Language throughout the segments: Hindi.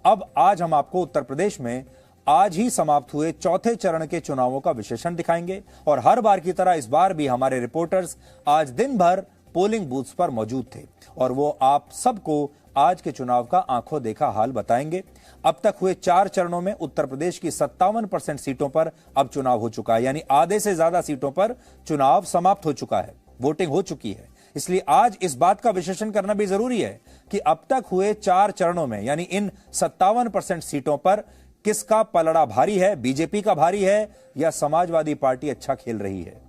अब आज हम आपको उत्तर प्रदेश में आज ही समाप्त हुए चौथे चरण के चुनावों का विश्लेषण दिखाएंगे और हर बार की तरह इस बार भी हमारे रिपोर्टर्स आज दिन भर पोलिंग बूथ्स पर मौजूद थे और वो आप सबको आज के चुनाव का आंखों देखा हाल बताएंगे। अब तक हुए 4 चरणों में उत्तर प्रदेश की 57% सीटों पर अब चुनाव हो चुका है, यानी आधे से ज्यादा सीटों पर चुनाव समाप्त हो चुका है, वोटिंग हो चुकी है। इसलिए आज इस बात का विश्लेषण करना भी जरूरी है कि अब तक हुए 4 चरणों में यानी इन 57% सीटों पर किसका पलड़ा भारी है, बीजेपी का भारी है या समाजवादी पार्टी अच्छा खेल रही है।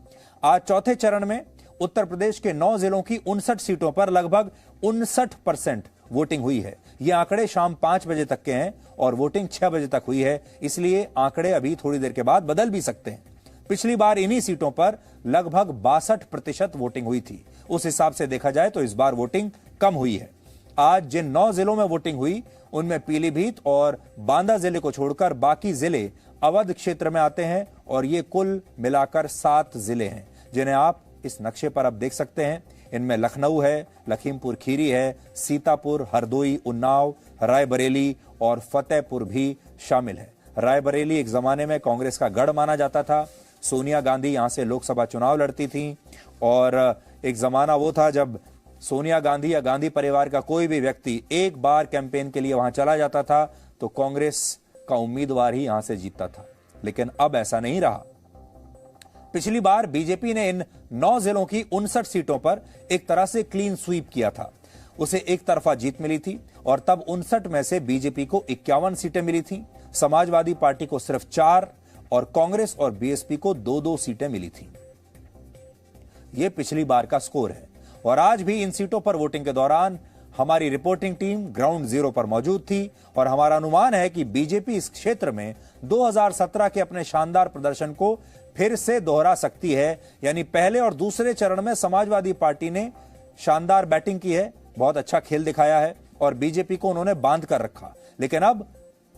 आज चौथे चरण में उत्तर प्रदेश के 9 जिलों की 59 सीटों पर लगभग 59% वोटिंग हुई है। ये आंकड़े शाम 5 बजे तक के हैं और वोटिंग 6 बजे तक हुई है, इसलिए आंकड़े अभी थोड़ी देर के बाद बदल भी सकते हैं। पिछली बार इन्हीं सीटों पर लगभग 62% वोटिंग हुई थी। उस हिसाब से देखा जाए तो इस बार वोटिंग कम हुई है। आज जिन 9 जिलों में वोटिंग हुई उनमें पीलीभीत और बांदा जिले को छोड़कर बाकी जिले अवध क्षेत्र में आते हैं और ये कुल मिलाकर 7 जिले हैं जिन्हें आप इस नक्शे पर अब देख सकते हैं। इनमें लखनऊ है, लखीमपुर खीरी है, सीतापुर, हरदोई, उन्नाव, रायबरेली और फतेहपुर भी शामिल है। रायबरेली एक जमाने में कांग्रेस का गढ़ माना जाता था। सोनिया गांधी यहां से लोकसभा चुनाव लड़ती थी और एक जमाना वो था जब सोनिया गांधी या गांधी परिवार का कोई भी व्यक्ति एक बार कैंपेन के लिए वहां चला जाता था तो कांग्रेस का उम्मीदवार ही यहां से जीतता था, लेकिन अब ऐसा नहीं रहा। पिछली बार बीजेपी ने इन 9 जिलों की 59 सीटों पर एक तरह से क्लीन स्वीप किया था। उसे एक तरफा जीत मिली थी और तब 59 में से बीजेपी को 51 सीटें मिली थी, समाजवादी पार्टी को सिर्फ 4 और कांग्रेस और बीएसपी को 2-2 सीटें मिली थी। यह पिछली बार का स्कोर है और आज भी इन सीटों पर वोटिंग के दौरान हमारी रिपोर्टिंग टीम ग्राउंड जीरो पर मौजूद थी और हमारा अनुमान है कि बीजेपी इस क्षेत्र में 2017 के अपने शानदार प्रदर्शन को फिर से दोहरा सकती है। यानी पहले और दूसरे चरण में समाजवादी पार्टी ने शानदार बैटिंग की है, बहुत अच्छा खेल दिखाया है और बीजेपी को उन्होंने बांध कर रखा, लेकिन अब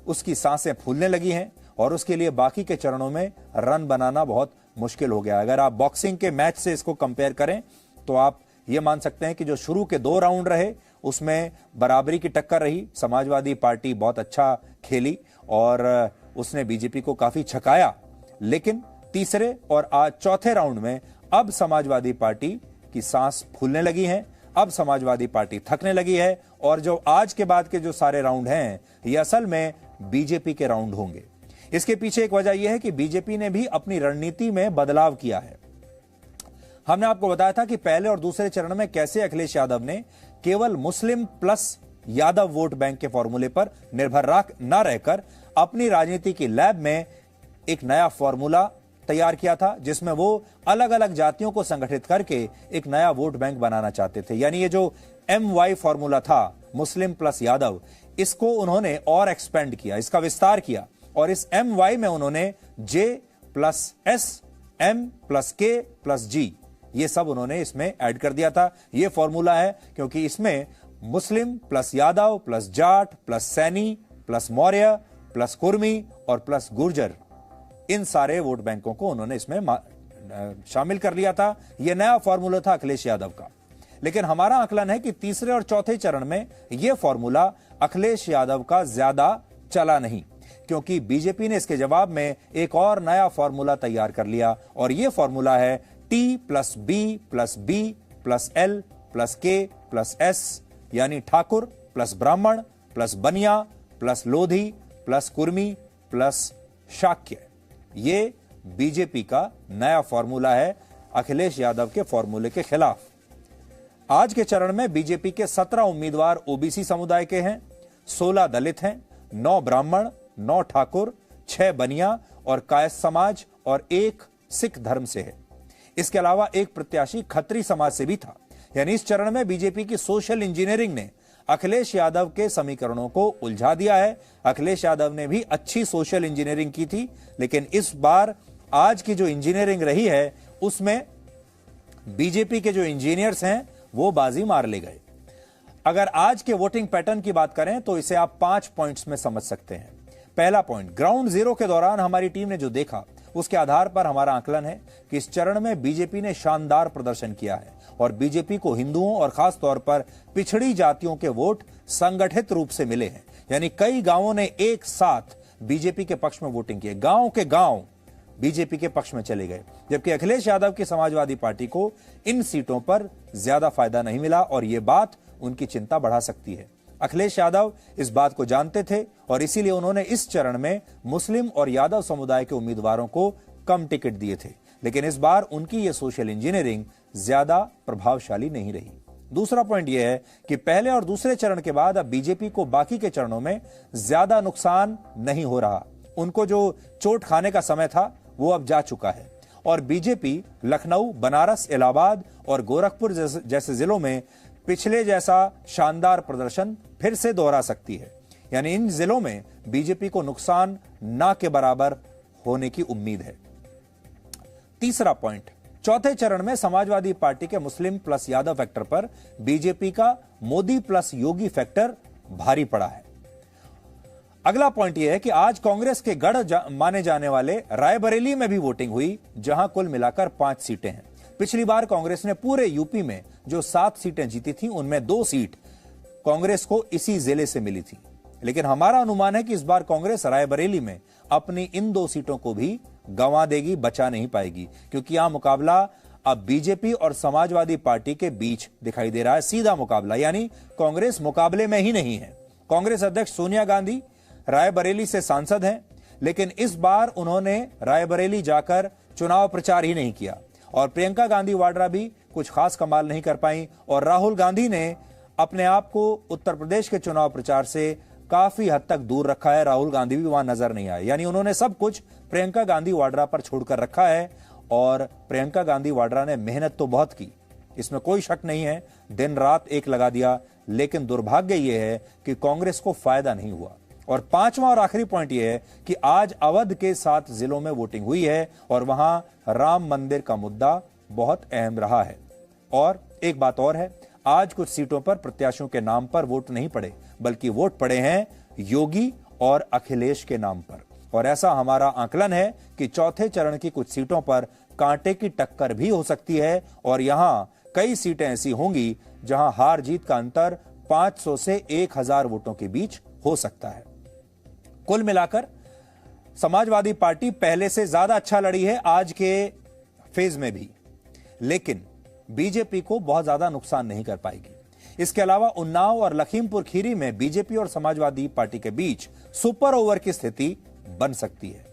उसकी सांसें फूलने लगी हैं और उसके लिए बाकी के चरणों में रन बनाना बहुत मुश्किल हो गया। अगर आप बॉक्सिंग के मैच से इसको कंपेयर करें तो आप ये मान सकते हैं कि जो शुरू के 2 राउंड रहे उसमें बराबरी की टक्कर रही। समाजवादी पार्टी बहुत अच्छा खेली और उसने बीजेपी को काफी छकाया, लेकिन तीसरे और आज चौथे राउंड में अब समाजवादी पार्टी की सांस फूलने लगी है, अब समाजवादी पार्टी थकने लगी है और जो आज के बाद के जो सारे राउंड हैं ये असल में बीजेपी के राउंड होंगे। इसके पीछे एक वजह यह है कि बीजेपी ने भी अपनी रणनीति में बदलाव किया है। हमने आपको बताया था कि पहले और दूसरे चरण में कैसे अखिलेश यादव ने केवल मुस्लिम प्लस यादव वोट बैंक के फॉर्मूले पर निर्भर न रहकर अपनी राजनीति की लैब में एक नया फॉर्मूला तैयार किया था जिसमें वो अलग अलग जातियों को संगठित करके एक नया वोट बैंक बनाना चाहते थे। यानी ये जो MY फॉर्मूला था, मुस्लिम प्लस यादव, इसको उन्होंने और एक्सपेंड किया, इसका विस्तार किया और इस MY में उन्होंने J plus S, M plus K plus G ये सब उन्होंने इसमें ऐड कर दिया था। ये फॉर्मूला है क्योंकि इसमें मुस्लिम plus Yadav plus Jat plus Saini plus Maurya plus Kurmi और प्लस गुर्जर, इन सारे वोट बैंकों को उन्होंने इसमें शामिल कर लिया था। यह नया फॉर्मूला था अखिलेश यादव का, लेकिन हमारा आकलन है कि तीसरे और चौथे चरण में यह फॉर्मूला अखिलेश यादव का ज्यादा चला नहीं, क्योंकि बीजेपी ने इसके जवाब में एक और नया फॉर्मूला तैयार कर लिया और यह फॉर्मूला है T plus B plus B plus L plus K plus S, यानी ठाकुर प्लस ब्राह्मण प्लस बनिया plus Lodhi plus Kurmi plus Shakya. ये बीजेपी का नया फॉर्मूला है अखिलेश यादव के फॉर्मूले के खिलाफ। आज के चरण में बीजेपी के 17 उम्मीदवार ओबीसी समुदाय के हैं, 16 दलित हैं, 9 ब्राह्मण, 9 ठाकुर, 6 बनिया और कायस्थ समाज और 1 सिख धर्म से है। इसके अलावा एक प्रत्याशी खत्री समाज से भी था। यानी इस चरण में बीजेपी की सोशल इंजीनियरिंग ने अखिलेश यादव के समीकरणों को उलझा दिया है। अखिलेश यादव ने भी अच्छी सोशल इंजीनियरिंग की थी, लेकिन इस बार आज की जो इंजीनियरिंग रही है उसमें बीजेपी के जो इंजीनियर्स हैं वो बाजी मार ले गए। अगर आज के वोटिंग पैटर्न की बात करें तो इसे आप 5 पॉइंट्स में समझ सकते हैं। पहला पॉइंट, ग्राउंड जीरो के दौरान हमारी टीम ने जो देखा उसके आधार पर हमारा आकलन है कि इस चरण में बीजेपी ने शानदार प्रदर्शन किया है और बीजेपी को हिंदुओं और खास तौर पर पिछड़ी जातियों के वोट संगठित रूप से मिले हैं। यानी कई गांवों ने एक साथ बीजेपी के पक्ष में वोटिंग की। गांव के गांव बीजेपी के पक्ष में चले गए, जबकि अखिलेश यादव की समाजवादी पार्टी को इन सीटों पर ज्यादा फायदा नहीं मिला और यह बात उनकी चिंता बढ़ा सकती है। अखिलेश यादव इस बात को जानते थे और इसीलिए उन्होंने इस चरण में मुस्लिम और यादव समुदाय के उम्मीदवारों को कम टिकट दिए थे, लेकिन इस बार उनकी यह सोशल इंजीनियरिंग ज्यादा प्रभावशाली नहीं रही। दूसरा पॉइंट यह है कि पहले और दूसरे चरण के बाद अब बीजेपी को बाकी के चरणों में ज्यादा नुकसान नहीं हो रहा। उनको जो चोट खाने का समय था वो अब जा चुका है और बीजेपी लखनऊ, बनारस, इलाहाबाद और गोरखपुर जैसे जिलों में पिछले जैसा शानदार प्रदर्शन फिर से दोहरा सकती है। यानी इन जिलों में बीजेपी को नुकसान ना के बराबर होने की उम्मीद है। तीसरा पॉइंट, चौथे चरण में समाजवादी पार्टी के मुस्लिम प्लस यादव फैक्टर पर बीजेपी का मोदी प्लस योगी फैक्टर भारी पड़ा है। अगला पॉइंट यह है कि आज कांग्रेस के गढ़ माने जाने वाले रायबरेली में भी वोटिंग हुई, जहां कुल मिलाकर 5 सीटें हैं। पिछली बार कांग्रेस ने पूरे यूपी में जो 7 सीटें जीती थी, उनमें 2 सीट कांग्रेस को इसी जिले से मिली थी। लेकिन हमारा अनुमान है कि इस बार कांग्रेस रायबरेली में अपनी इन 2 सीटों को भी गंवा देगी, बचा नहीं पाएगी, क्योंकि यहां मुकाबला अब बीजेपी और समाजवादी पार्टी के बीच दिखाई दे रहा है। सीधा मुकाबला, यानी कांग्रेस मुकाबले में ही नहीं है। कांग्रेस अध्यक्ष सोनिया गांधी रायबरेली से सांसद हैं, लेकिन इस बार उन्होंने रायबरेली जाकर चुनाव प्रचार ही नहीं किया और प्रियंका गांधी वाड्रा भी कुछ खास कमाल नहीं कर पाई और राहुल गांधी ने अपने आप को उत्तर प्रदेश के चुनाव प्रचार से काफी हद तक दूर रखा है। राहुल गांधी भी वहां नजर नहीं आए, यानी उन्होंने सब कुछ प्रियंका गांधी वाड्रा पर छोड़कर रखा है। और प्रियंका गांधी वाड्रा ने मेहनत तो बहुत की, इसमें कोई शक नहीं है, दिन रात एक लगा दिया, लेकिन दुर्भाग्य यह है कि कांग्रेस को फायदा नहीं हुआ। और पांचवा और आखिरी पॉइंट यह है कि आज अवध के 7 जिलों में वोटिंग हुई है और वहां राम मंदिर का मुद्दा बहुत अहम रहा है। और एक बात और है, आज कुछ सीटों पर प्रत्याशियों के नाम पर वोट नहीं पड़े, बल्कि वोट पड़े हैं योगी और अखिलेश के नाम पर। और ऐसा हमारा आकलन है कि चौथे चरण की कुछ सीटों पर कांटे की टक्कर भी हो सकती है और यहां कई सीटें ऐसी होंगी जहां हार जीत का अंतर 500 से 1000 वोटों के बीच हो सकता है। कुल मिलाकर समाजवादी पार्टी पहले से ज्यादा अच्छा लड़ी है आज के फेज में भी, लेकिन बीजेपी को बहुत ज्यादा नुकसान नहीं कर पाएगी। इसके अलावा उन्नाव और लखीमपुर खीरी में बीजेपी और समाजवादी पार्टी के बीच सुपर ओवर की स्थिति बन सकती है।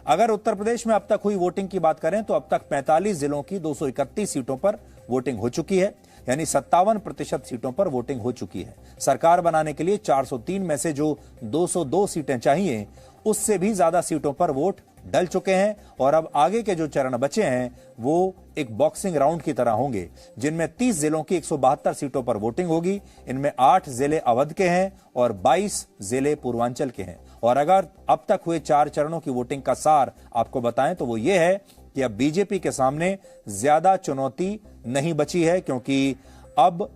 अगर उत्तर प्रदेश में अब तक हुई वोटिंग की बात करें तो अब तक 45 जिलों की 231 सीटों पर वोटिंग हो चुकी है, यानी 57% सीटों पर वोटिंग हो चुकी है। सरकार बनाने के लिए 403 में से जो 202 सीटें चाहिए, उससे भी ज्यादा सीटों पर वोट डल चुके हैं और अब आगे के जो चरण बचे हैं वो एक बॉक्सिंग राउंड की तरह होंगे, जिनमें 30 जिलों की 172 सीटों पर वोटिंग होगी। इनमें 8 जिले अवध के हैं और 22 जिले पूर्वांचल के हैं। और अगर अब तक हुए 4 चरणों की वोटिंग का सार आपको बताएं तो वो ये है कि अब बीजेपी के सामने ज्यादा चुनौती नहीं बची है, क्योंकि अब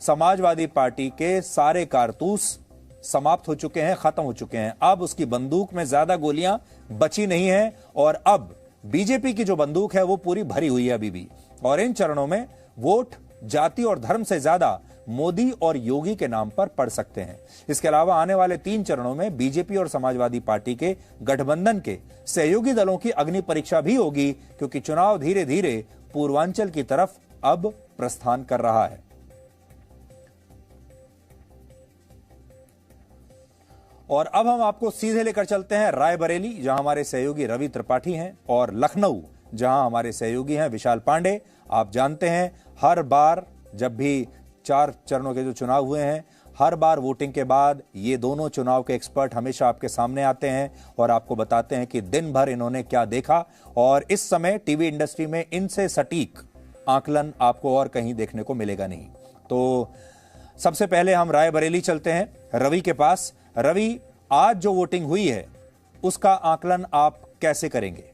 समाजवादी पार्टी के सारे कारतूस समाप्त हो चुके हैं, खत्म हो चुके हैं। अब उसकी बंदूक में ज्यादा गोलियां बची नहीं है और अब बीजेपी की जो बंदूक है वो पूरी भरी हुई है अभी भी। और इन चरणों में वोट जाति और धर्म से ज्यादा मोदी और योगी के नाम पर पड़ सकते हैं। इसके अलावा आने वाले 3 चरणों में बीजेपी और समाजवादी पार्टी के गठबंधन के सहयोगी दलों की अग्नि परीक्षा भी होगी, क्योंकि चुनाव धीरे धीरे पूर्वांचल की तरफ अब प्रस्थान कर रहा है। और अब हम आपको सीधे लेकर चलते हैं रायबरेली, जहां हमारे सहयोगी रवि त्रिपाठी हैं, और लखनऊ, जहां हमारे सहयोगी हैं विशाल पांडे। आप जानते हैं हर बार जब भी 4 चरणों के जो चुनाव हुए हैं, हर बार वोटिंग के बाद ये दोनों चुनाव के एक्सपर्ट हमेशा आपके सामने आते हैं और आपको बताते हैं कि दिन भर इन्होंने क्या देखा। और इस समय टीवी इंडस्ट्री में इनसे सटीक आकलन आपको और कहीं देखने को मिलेगा नहीं। तो सबसे पहले हम रायबरेली चलते हैं रवि के पास। रवि, आज जो वोटिंग हुई है उसका आकलन आप कैसे करेंगे?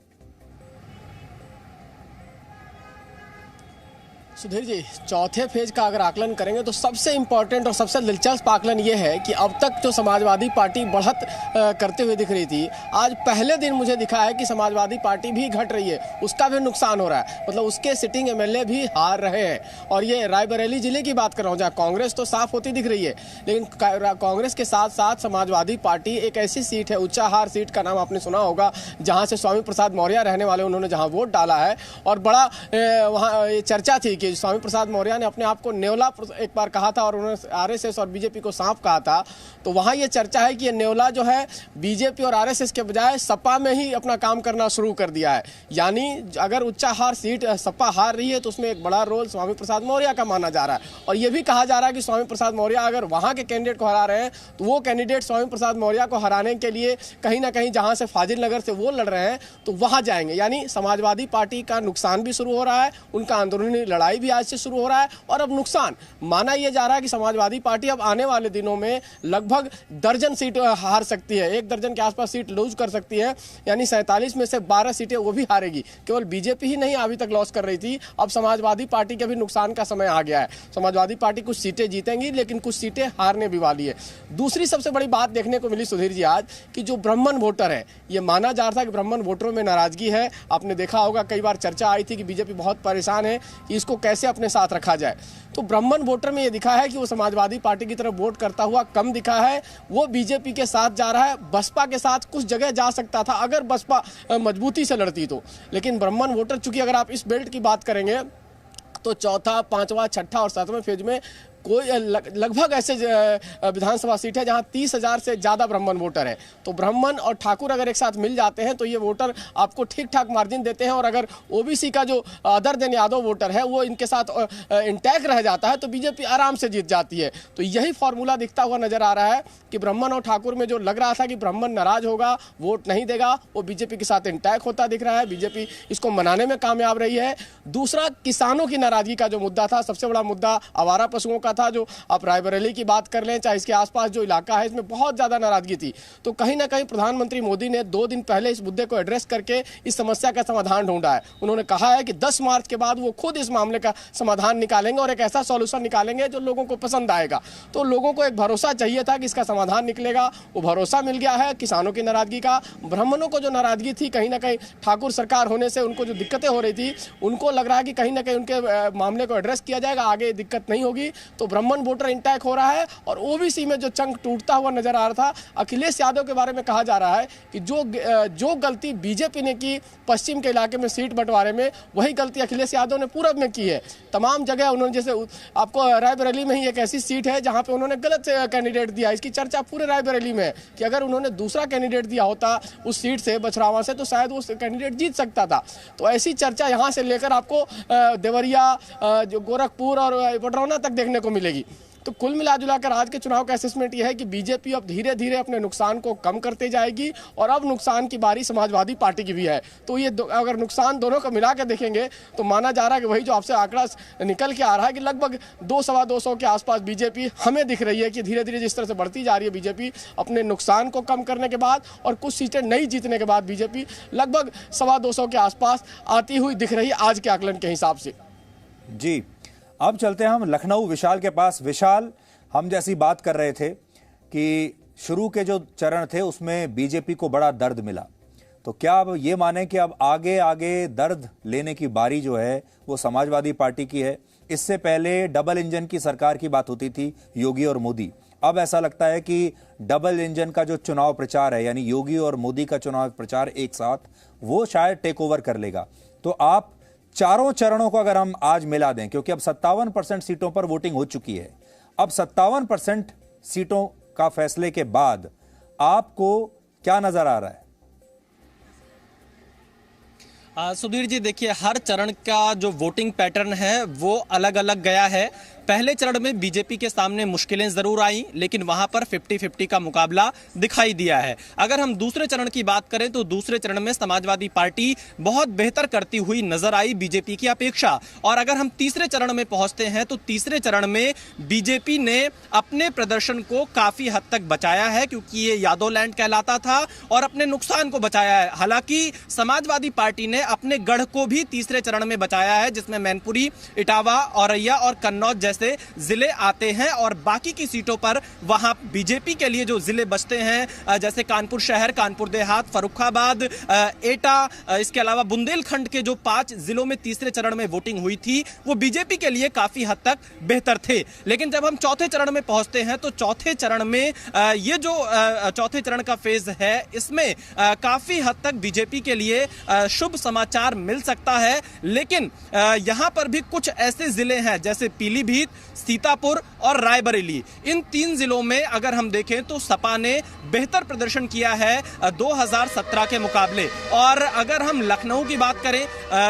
सुधीर जी, चौथे फेज का अगर आकलन करेंगे तो सबसे इम्पोर्टेंट और सबसे दिलचस्प आकलन ये है कि अब तक जो समाजवादी पार्टी बढ़त करते हुए दिख रही थी, आज पहले दिन मुझे दिखा है कि समाजवादी पार्टी भी घट रही है, उसका भी नुकसान हो रहा है। मतलब उसके सिटिंग एमएलए भी हार रहे हैं। और ये रायबरेली जिले की बात कर रहा हूँ, जहाँ कांग्रेस तो साफ होती दिख रही है, लेकिन कांग्रेस के साथ साथ समाजवादी पार्टी एक ऐसी सीट है, ऊंचाहार सीट का नाम आपने सुना होगा, जहाँ से स्वामी प्रसाद मौर्य रहने वाले, उन्होंने जहाँ वोट डाला है। और बड़ा वहाँ ये चर्चा थी कि स्वामी प्रसाद मौर्य ने अपने आप को नेवला एक बार कहा था और उन्होंने आरएसएस और बीजेपी को सांप कहा था। तो वहाँ ये चर्चा है कि ये नेवला जो है बीजेपी और आरएसएस के बजाय सपा में ही अपना काम करना शुरू कर दिया है। यानी अगर उच्चाहार सीट सपा हार रही है तो उसमें एक बड़ा रोल स्वामी प्रसाद मौर्य का माना जा रहा है। और ये भी कहा जा रहा है कि स्वामी प्रसाद मौर्य अगर वहाँ के कैंडिडेट को हरा रहे हैं तो वो कैंडिडेट स्वामी प्रसाद मौर्य को हराने के लिए कहीं ना कहीं जहाँ से फाजिल नगर से वो लड़ रहे हैं तो वहाँ जाएंगे। यानी समाजवादी पार्टी का नुकसान भी शुरू हो रहा है, उनका अंदरूनी लड़ाई भी आज से शुरू हो रहा है। और अब नुकसान माना यह जा रहा है कि समाजवादी पार्टी अब आने वाले दिनों में लगभग दर्जन सीट हार सकती है, 1 दर्जन के आसपास सीट लूज कर सकती है। यानी 47 में से 12 सीटें वो भी हारेगी। केवल बीजेपी ही नहीं अभी तक लॉस कर रही थी, अब समाजवादी पार्टी के भी नुकसान का समय आ गया है। समाजवादी पार्टी कुछ सीटें जीतेंगी लेकिन कुछ सीटें हारने भी वाली है। दूसरी सबसे बड़ी बात देखने को मिली सुधीर जी आज कि जो ब्राह्मण वोटर है, ये माना जा रहा था कि ब्राह्मण वोटरों में नाराजगी है। आपने देखा होगा कई बार चर्चा आई थी कि बीजेपी बहुत परेशान है कि इसको कैसे अपने साथ रखा जाए। तो ब्राह्मण वोटर में ये दिखा है कि वो समाजवादी पार्टी की तरफ वोट करता हुआ कम दिखा है, वो बीजेपी के साथ जा रहा है। बसपा के साथ कुछ जगह जा सकता था अगर बसपा मजबूती से लड़ती तो, लेकिन ब्राह्मण वोटर चूंकि अगर आप इस बेल्ट की बात करेंगे तो चौथा, पांचवा, छठा और सातवें फेज में कोई लगभग ऐसे विधानसभा सीट है जहां 30,000 से ज़्यादा ब्राह्मण वोटर है। तो ब्राह्मण और ठाकुर अगर एक साथ मिल जाते हैं तो ये वोटर आपको ठीक ठाक मार्जिन देते हैं। और अगर ओबीसी का जो अदर देन यादव वोटर है वो इनके साथ इंटैक्ट रह जाता है तो बीजेपी आराम से जीत जाती है। तो यही फॉर्मूला दिखता हुआ नजर आ रहा है कि ब्राह्मण और ठाकुर में जो लग रहा था कि ब्राह्मण नाराज होगा, वोट नहीं देगा, वो बीजेपी के साथ इंटैक्ट होता दिख रहा है। बीजेपी इसको मनाने में कामयाब रही है। दूसरा, किसानों की नाराजगी का जो मुद्दा था, सबसे बड़ा मुद्दा आवारा पशुओं का था। जो आप रायबरेली की बात कर लें, चाहे इसके आसपास जो इलाका है, इसमें बहुत ज्यादा नाराजगी थी। तो कहीं ना कहीं प्रधानमंत्री मोदी ने 2 दिन पहले इस मुद्दे को एड्रेस करके इस समस्या का समाधान ढूंढा है। उन्होंने कहा है कि 10 मार्च के बाद वो खुद इस मामले का समाधान निकालेंगे और एक ऐसा सॉल्यूशन निकालेंगे जो लोगों को पसंद आएगा। तो लोगों को एक भरोसा चाहिए था कि इसका समाधान निकलेगा, वो भरोसा मिल गया है। किसानों की नाराजगी का, ब्राह्मणों को जो नाराजगी थी कहीं ना कहीं ठाकुर सरकार होने से उनको जो दिक्कतें हो रही थी, उनको लग रहा है कि कहीं ना कहीं उनके मामले को एड्रेस किया जाएगा, आगे दिक्कत नहीं होगी। तो ब्राह्मण वोटर इंटैक हो रहा है। और ओबीसी में जो चंक टूटता हुआ नजर आ रहा था, अखिलेश यादव के बारे में कहा जा रहा है कि जो गलती बीजेपी ने की पश्चिम के इलाके में सीट बंटवारे में, वही गलती अखिलेश यादव ने पूरब में की है। तमाम जगह उन्होंने, जैसे आपको रायबरेली में ही एक ऐसी सीट है जहां पे उन्होंने गलत कैंडिडेट दिया। इसकी चर्चा पूरे रायबरेली में है कि अगर उन्होंने दूसरा कैंडिडेट दिया होता उस सीट से, बछरावा से, तो शायद वो कैंडिडेट जीत सकता था। तो ऐसी चर्चा यहां से लेकर आपको देवरिया, जो गोरखपुर और बडरौना तक देखने को मिलेगी। तो कुल मिलाजुलाकर आज के चुनाव का असेसमेंट यह है कि बीजेपी अब धीरे धीरे अपने नुकसान को कम करते जाएगी और अब नुकसान की बारी समाजवादी पार्टी की भी है। तो ये अगर नुकसान दोनों को मिला के देखेंगे तो माना जा रहा है कि वही जो आपसे आंकड़ा निकल के आ रहा है कि लगभग 200-250 के आसपास बीजेपी हमें दिख रही है कि धीरे धीरे जिस तरह से बढ़ती जा रही है बीजेपी अपने नुकसान को कम करने के बाद और कुछ सीटें नहीं जीतने के बाद बीजेपी लगभग 200 के आसपास आती हुई दिख रही है आज के आकलन के हिसाब से। जी, अब चलते हैं हम लखनऊ विशाल के पास। विशाल, हम जैसी बात कर रहे थे कि शुरू के जो चरण थे उसमें बीजेपी को बड़ा दर्द मिला, तो क्या अब ये माने कि अब आगे आगे दर्द लेने की बारी जो है वो समाजवादी पार्टी की है? इससे पहले डबल इंजन की सरकार की बात होती थी, योगी और मोदी। अब ऐसा लगता है कि डबल इंजन का जो चुनाव प्रचार है, यानी योगी और मोदी का चुनाव प्रचार एक साथ, वो शायद टेक ओवर कर लेगा। तो आप चारों चरणों को अगर हम आज मिला दें, क्योंकि अब 57% सीटों पर वोटिंग हो चुकी है, अब 57% सीटों का फैसले के बाद आपको क्या नजर आ रहा है? सुधीर जी, देखिए, हर चरण का जो वोटिंग पैटर्न है वो अलग अलग गया है। पहले चरण में बीजेपी के सामने मुश्किलें जरूर आई, लेकिन वहां पर 50-50 का मुकाबला दिखाई दिया है। अगर हम दूसरे चरण की बात करें तो दूसरे चरण में समाजवादी पार्टी बहुत बेहतर करती हुई नजर आई बीजेपी की अपेक्षा। और अगर हम तीसरे चरण में पहुंचते हैं तो तीसरे चरण में बीजेपी ने अपने प्रदर्शन को काफी हद तक बचाया है, क्योंकि ये यादव लैंड कहलाता था, और अपने नुकसान को बचाया है। हालांकि समाजवादी पार्टी ने अपने गढ़ को भी तीसरे चरण में बचाया है, जिसमें मैनपुरी, इटावा, औरैया और कन्नौज जैसे जिले आते हैं, और बाकी की सीटों पर वहां बीजेपी के लिए जो जिले बचते हैं, जैसे कानपुर शहर, कानपुर देहात, फर्रुखाबाद, एटा, इसके अलावा बुंदेलखंड के जो 5 जिलों में तीसरे चरण में वोटिंग हुई थी, वो बीजेपी के लिए काफी हद तक बेहतर थे। लेकिन जब हम चौथे चरण में पहुंचते हैं तो चौथे चरण में ये जो चौथे चरण का फेज है, इसमें काफी हद तक बीजेपी के लिए शुभ समाचार मिल सकता है। लेकिन यहां पर भी कुछ ऐसे जिले हैं जैसे पीलीभीत, सीतापुर और रायबरेली। इन 3 जिलों में अगर हम देखें तो सपा ने बेहतर प्रदर्शन किया है 2017 के मुकाबले। और अगर हम लखनऊ की बात करें,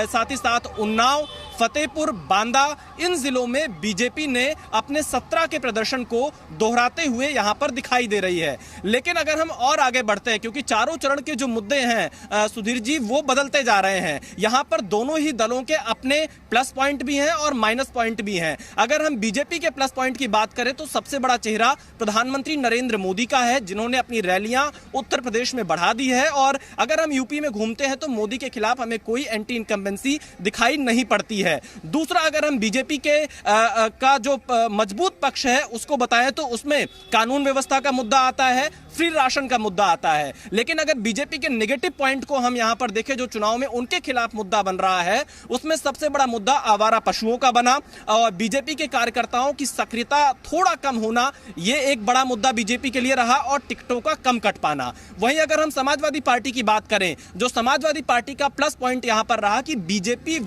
साथ ही साथ उन्नाव, फतेहपुर, बांदा, इन जिलों में बीजेपी ने अपने 17 के प्रदर्शन को दोहराते हुए यहां पर दिखाई दे रही है। लेकिन अगर हम और आगे बढ़ते हैं, क्योंकि चारों चरण के जो मुद्दे हैं सुधीर जी, वो बदलते जा रहे हैं। यहां पर दोनों ही दलों के अपने प्लस पॉइंट भी हैं और माइनस पॉइंट भी हैं। अगर हम बीजेपी के प्लस पॉइंट की बात करें तो सबसे बड़ा चेहरा प्रधानमंत्री नरेंद्र मोदी का है, जिन्होंने अपनी रैलियां उत्तर प्रदेश में बढ़ा दी है। और अगर हम यूपी में घूमते हैं तो मोदी के खिलाफ हमें कोई एंटी इनकम्बेंसी दिखाई नहीं पड़ती है। दूसरा, अगर हम बीजेपी के का जो मजबूत पक्ष है उसको बताएं तो उसमें कानून व्यवस्था का मुद्दा आता है, फ्री राशन का मुद्दा आता है। लेकिन अगर बीजेपी के नेगेटिव पॉइंट को हम यहां पर देखें, जो चुनाव में उनके खिलाफ मुद्दा बन रहा है, उसमें सबसे बड़ा मुद्दा आवारा पशुओं का बना, और बीजेपी के कार्यकर्ताओं की सक्रियता थोड़ा कम होना, यह एक बड़ा मुद्दा बीजेपी के लिए रहा, और टिकटों का कम कट पाना। वहीं अगर हम समाजवादी पार्टी की बात करें, जो समाजवादी पार्टी का प्लस पॉइंट यहां पर रहा कि बीजेपी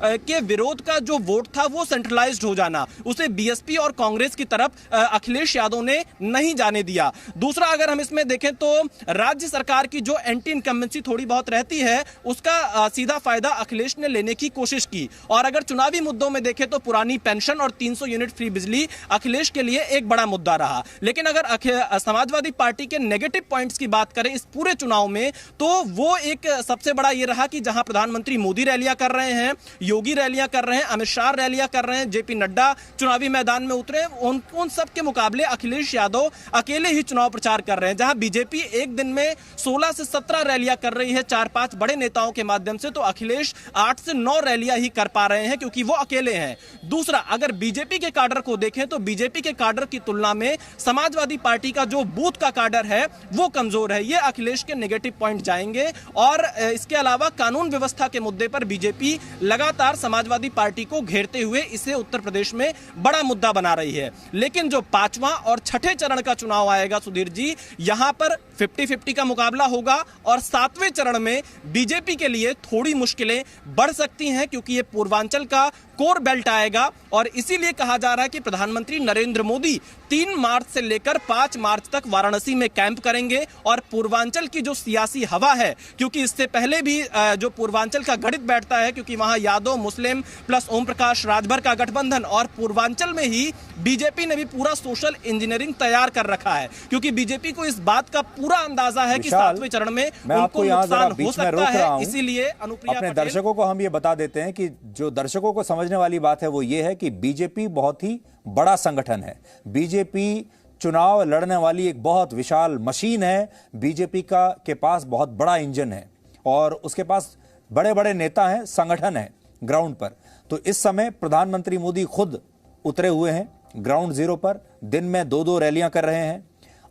के विरोध का जो वोट था वो सेंट्रलाइज्ड हो जाना, उसे बीएसपी और कांग्रेस की तरफ अखिलेश यादव ने नहीं जाने दिया। दूसरा, अगर हम इसमें देखें तो राज्य सरकार की जो एंटी इनकम्बेंसी थोड़ी बहुत रहती है, उसका सीधा फायदा अखिलेश ने लेने की कोशिश की। और अगर चुनावी मुद्दों में देखें तो पुरानी पेंशन और 300 यूनिट फ्री बिजली अखिलेश के लिए एक बड़ा मुद्दा रहा। लेकिन अगर समाजवादी पार्टी के नेगेटिव पॉइंट्स की बात करें इस पूरे चुनाव में, तो वो एक सबसे बड़ा ये रहा कि जहां प्रधानमंत्री मोदी रैलियां कर रहे हैं, योगी रैलियां कर रहे हैं, अमित शाह रैलियां कर रहे हैं, जेपी नड्डा चुनावी मैदान में उतरे, उन सब के मुकाबले अखिलेश यादव अकेले ही चुनाव प्रचार कर रहे हैं। जहां बीजेपी एक दिन में 16 से 17 रैलियां कर रही है 4-5 बड़े नेताओं के माध्यम से, तो अखिलेश 8 से 9 रैलियां ही कर पा रहे हैं, क्योंकि वो अकेले हैं। दूसरा, अगर बीजेपी के काडर को देखें तो बीजेपी के काडर की तुलना में समाजवादी पार्टी का जो बूथ का काडर है वो कमजोर है। ये अखिलेश के नेगेटिव पॉइंट जाएंगे। और इसके अलावा कानून व्यवस्था के मुद्दे पर बीजेपी लगातार समाजवादी पार्टी को घेरते हुए इसे उत्तर प्रदेश में बड़ा मुद्दा बना रही है। लेकिन जो 5वां और 6ठे चरण का चुनाव आएगा सुधीर जी, यहां पर 50-50 का मुकाबला होगा, और 7वें चरण में बीजेपी के लिए थोड़ी मुश्किलें बढ़ सकती हैं, क्योंकि ये पूर्वांचल का कोर बेल्ट आएगा। और इसीलिए कहा जा रहा है कि प्रधानमंत्री नरेंद्र मोदी 3 मार्च से लेकर 5 मार्च तक वाराणसी में कैंप करेंगे। और पूर्वांचल की जो सियासी हवा है, क्योंकि इससे पहले भी जो पूर्वांचल का गणित बैठता है, क्योंकि वहां यादव मुस्लिम प्लस ओम प्रकाश राजभर का गठबंधन, और पूर्वांचल में ही बीजेपी ने भी पूरा सोशल इंजीनियरिंग तैयार कर रखा है, क्योंकि बीजेपी को इस बात का पूरा अंदाजा है कि 7वें चरण में उनको नुकसान हो सकता है। इसीलिए अनुप्रिया अपने दर्शकों को हम ये बता देते हैं कि जो दर्शकों को समझने वाली बात है वो ये है कि बीजेपी बहुत ही बड़ा संगठन है। बीजेपी चुनाव लड़ने वाली एक बहुत विशाल मशीन है। बीजेपी के पास बहुत बड़ा इंजन है और उसके पास बड़े बड़े नेता हैं, संगठन है ग्राउंड पर। तो इस समय प्रधानमंत्री मोदी खुद उतरे हुए हैं ग्राउंड जीरो पर, दिन में 2-2 रैलियां कर रहे हैं।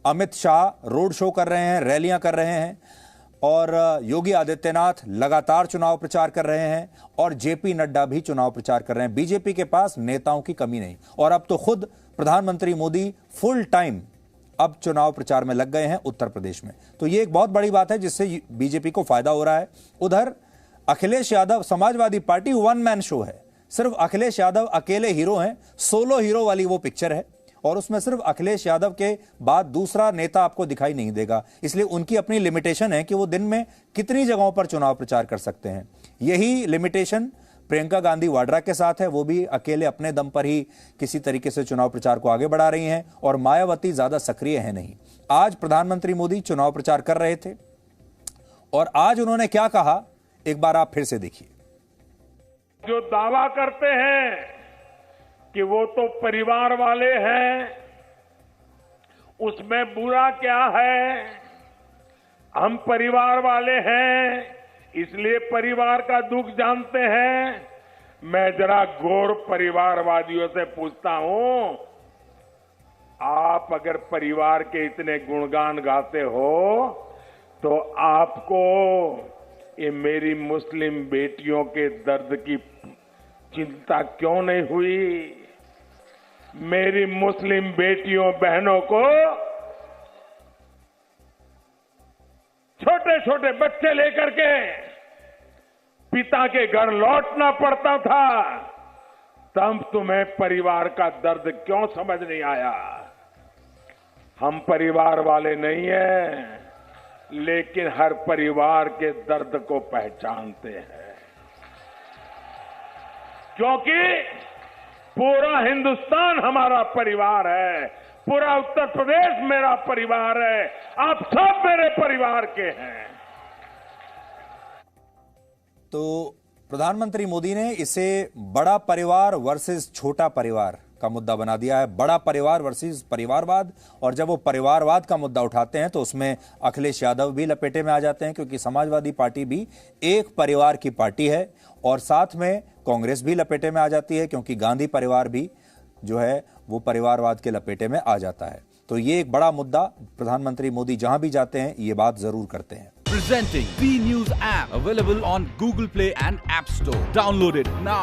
अमित शाह रोड शो कर रहे हैं, रैलियां कर रहे हैं, और योगी आदित्यनाथ लगातार चुनाव प्रचार कर रहे हैं, और जेपी नड्डा भी चुनाव प्रचार कर रहे हैं। बीजेपी के पास नेताओं की कमी नहीं, और अब तो खुद प्रधानमंत्री मोदी फुल टाइम अब चुनाव प्रचार में लग गए हैं उत्तर प्रदेश में। तो ये एक बहुत बड़ी बात है जिससे बीजेपी को फायदा हो रहा है। उधर Akhilesh Yadav, Samajwadi party one man show है, सिर्फ अखिलेश यादव अकेले हीरो हैं, सोलो हीरो वाली वो पिक्चर है, और उसमें सिर्फ अखिलेश यादव के बाद दूसरा नेता आपको दिखाई नहीं देगा। इसलिए उनकी अपनी लिमिटेशन है कि वो दिन में कितनी जगहों पर चुनाव प्रचार कर सकते हैं। यही लिमिटेशन प्रियंका गांधी वाड्रा के साथ है, वो भी अकेले अपने दम पर ही किसी तरीके से चुनाव प्रचार को आगे बढ़ा रही हैं, और मायावती ज्यादा सक्रिय है नहीं। आज प्रधानमंत्री मोदी चुनाव प्रचार कर रहे थे और आज उन्होंने क्या कहा, एक बार आप फिर से देखिए। जो दावा करते हैं कि वो तो परिवार वाले हैं, उसमें बुरा क्या है? हम परिवार वाले हैं, इसलिए परिवार का दुख जानते हैं। मैं जरा गौर परिवारवादियों से पूछता हूं, आप अगर परिवार के इतने गुणगान गाते हो तो आपको ये मेरी मुस्लिम बेटियों के दर्द की चिंता क्यों नहीं हुई? मेरी मुस्लिम बेटियों बहनों को छोटे छोटे बच्चे लेकर के पिता के घर लौटना पड़ता था, तब तुम्हें परिवार का दर्द क्यों समझ नहीं आया? हम परिवार वाले नहीं हैं, लेकिन हर परिवार के दर्द को पहचानते हैं, क्योंकि पूरा हिंदुस्तान हमारा परिवार है, पूरा उत्तर प्रदेश मेरा परिवार है, आप सब मेरे परिवार के हैं। तो प्रधानमंत्री मोदी ने इसे बड़ा परिवार वर्सेस छोटा परिवार का मुद्दा बना दिया है, बड़ा परिवार वर्सेस परिवारवाद। और जब वो परिवारवाद का मुद्दा उठाते हैं तो उसमें अखिलेश यादव भी लपेटे में आ जाते हैं, क्योंकि समाजवादी पार्टी भी एक परिवार की पार्टी है, और साथ में कांग्रेस भी लपेटे में आ जाती है, क्योंकि गांधी परिवार भी जो है वो परिवारवाद के लपेटे में आ जाता है। तो ये एक बड़ा मुद्दा, प्रधानमंत्री मोदी जहां भी जाते हैं ये बात जरूर करते हैं। Presenting V News app, available on Google Play and App Store. Download it now.